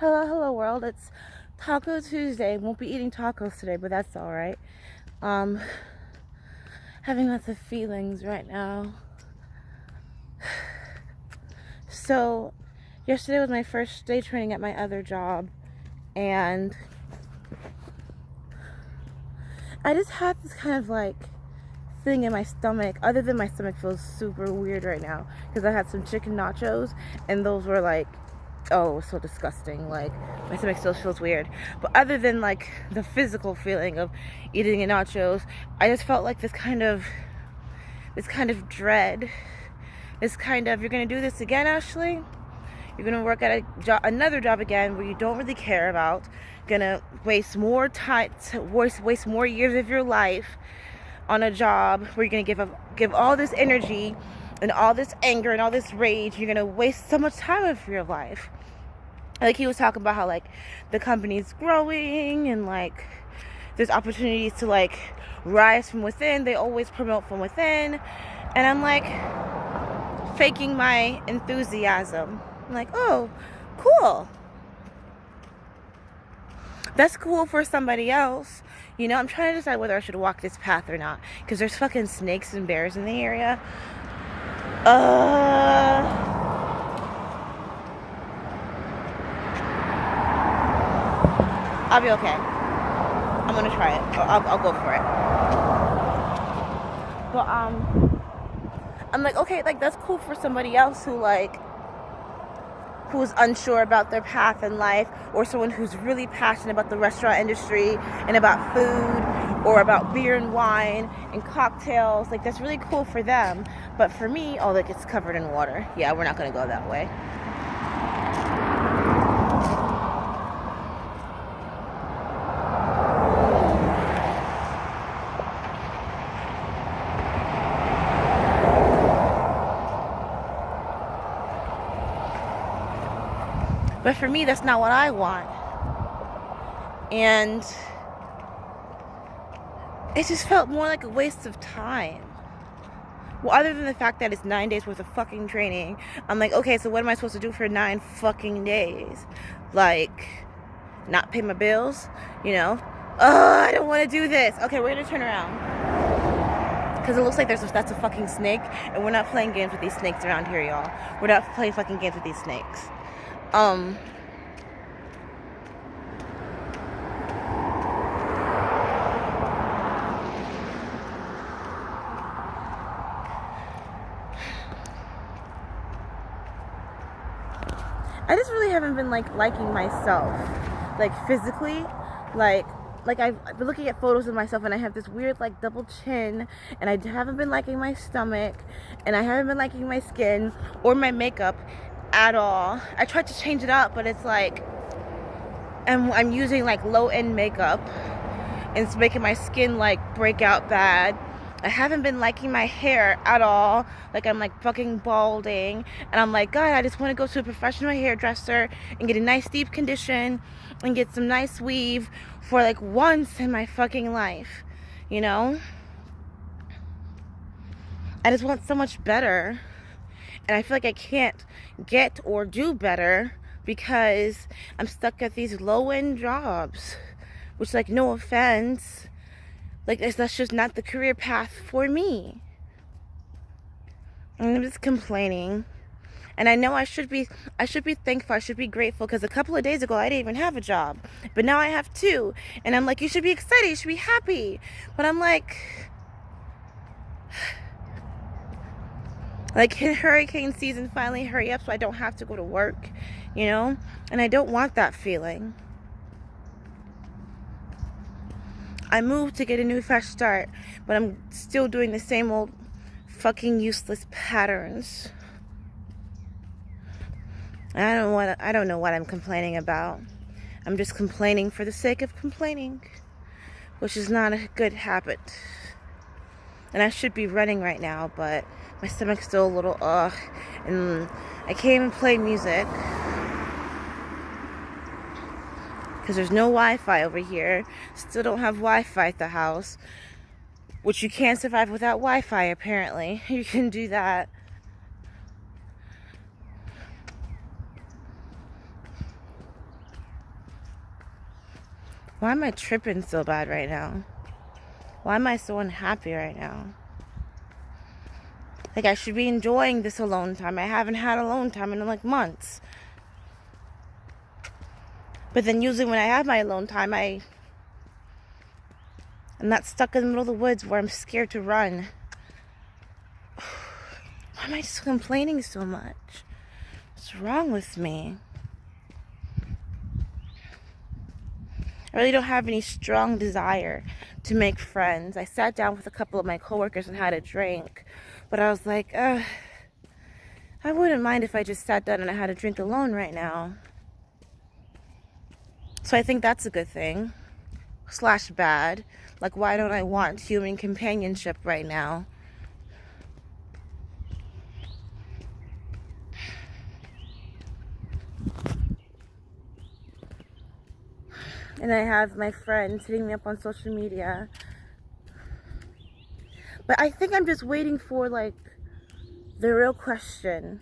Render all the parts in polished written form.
Hello world. It's Taco Tuesday. Won't be eating tacos today, but that's all right. Um, having lots of feelings right now. So, yesterday was my first day training at my other job, and I just had this kind of like thing in my stomach. Other than my stomach feels super weird right now because I had some chicken nachos, and those were like, oh, it was so disgusting. Like, my stomach still feels weird. But other than like the physical feeling of eating the nachos, I just felt like this kind of dread. This kind of, you're gonna do this again, Ashley? You're gonna work at another job again where you don't really care about. Gonna waste more time, waste more years of your life on a job where you're gonna give all this energy and all this anger and all this rage. You're gonna waste so much time of your life. Like, he was talking about how like the company's growing and like there's opportunities to like rise from within. They always promote from within, and I'm like faking my enthusiasm. I'm like, oh, cool. That's cool for somebody else. You know, I'm trying to decide whether I should walk this path or not because there's fucking snakes and bears in the area. I'll be okay. I'm gonna try it. I'll go for it. But I'm like, okay, like that's cool for somebody else who's unsure about their path in life, or someone who's really passionate about the restaurant industry and about food or about beer and wine and cocktails. Like, that's really cool for them. But for me, oh, like, it's covered in water. Yeah, we're not gonna go that way. But for me, that's not what I want. And it just felt more like a waste of time. Well, other than the fact that it's 9 days worth of fucking training, I'm like, okay, so what am I supposed to do for 9 fucking days? Like, not pay my bills? You know? Oh, I don't want to do this. Okay, we're gonna turn around. Because it looks like that's a fucking snake, and we're not playing games with these snakes around here, y'all. We're not playing fucking games with these snakes. I just really haven't been like liking myself, like physically, like I've been looking at photos of myself and I have this weird like double chin, and I haven't been liking my stomach, and I haven't been liking my skin or my makeup at all. I tried to change it up, but it's like I'm using like low-end makeup and it's making my skin like break out bad. I haven't been liking my hair at all. Like, I'm like fucking balding, and I'm like, God, I just want to go to a professional hairdresser and get a nice deep condition and get some nice weave for like once in my fucking life, you know? I just want so much better, and I feel like I can't get or do better because I'm stuck at these low-end jobs, which, like, no offense, like, that's just not the career path for me. And I'm just complaining. And I know I should be thankful, I should be grateful, because a couple of days ago I didn't even have a job, but now I have 2, and I'm like, you should be excited, you should be happy. But I'm like hurricane season, finally hurry up so I don't have to go to work, you know? And I don't want that feeling. I moved to get a new fresh start, but I'm still doing the same old fucking useless patterns. I don't know what I'm complaining about. I'm just complaining for the sake of complaining, which is not a good habit. And I should be running right now, but my stomach's still a little and I can't even play music because there's no Wi-Fi over here. Still don't have Wi-Fi at the house, which you can't survive without Wi-Fi, apparently. You can do that. Why am I tripping so bad right now? Why am I so unhappy right now? Like, I should be enjoying this alone time. I haven't had alone time in like months. But then usually when I have my alone time, I'm not stuck in the middle of the woods where I'm scared to run. Why am I just complaining so much? What's wrong with me? I really don't have any strong desire to make friends. I sat down with a couple of my coworkers and had a drink, but I was like, I wouldn't mind if I just sat down and I had a drink alone right now. So I think that's a good thing. / bad. Like, why don't I want human companionship right now? And I have my friends hitting me up on social media. But I think I'm just waiting for, like, the real question.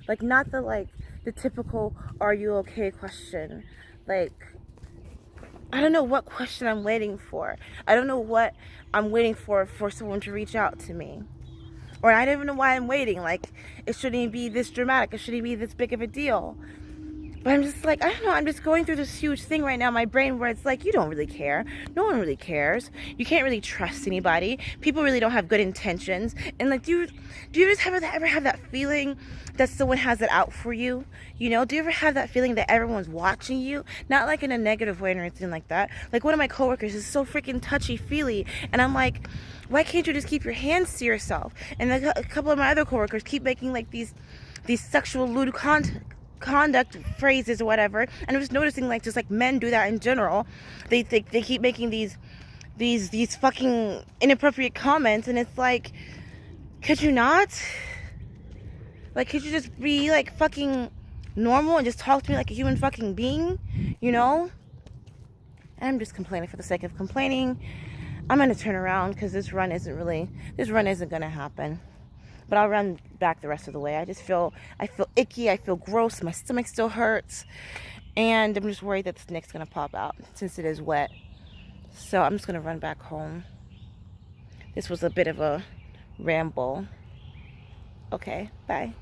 Like, not the typical, are you okay question. Like, I don't know what question I'm waiting for. I don't know what I'm waiting for someone to reach out to me. Or I don't even know why I'm waiting. Like, it shouldn't be this dramatic. It shouldn't be this big of a deal. But I'm just like, I don't know, I'm just going through this huge thing right now in my brain where it's like, you don't really care. No one really cares. You can't really trust anybody. People really don't have good intentions. And like, do you just ever have that feeling that someone has it out for you? You know, do you ever have that feeling that everyone's watching you? Not like in a negative way or anything like that. Like, one of my coworkers is so freaking touchy-feely. And I'm like, why can't you just keep your hands to yourself? And like, a couple of my other coworkers keep making like these sexual lewd conduct phrases or whatever, and I was noticing like just like men do that in general. They keep making these fucking inappropriate comments, and it's like, could you not? Like, could you just be like fucking normal and just talk to me like a human fucking being, you know? And I'm just complaining for the sake of complaining. I'm gonna turn around because this run isn't gonna happen. But I'll run back the rest of the way. I feel icky. I feel gross. My stomach still hurts. And I'm just worried that the snake's going to pop out since it is wet. So I'm just going to run back home. This was a bit of a ramble. Okay, bye.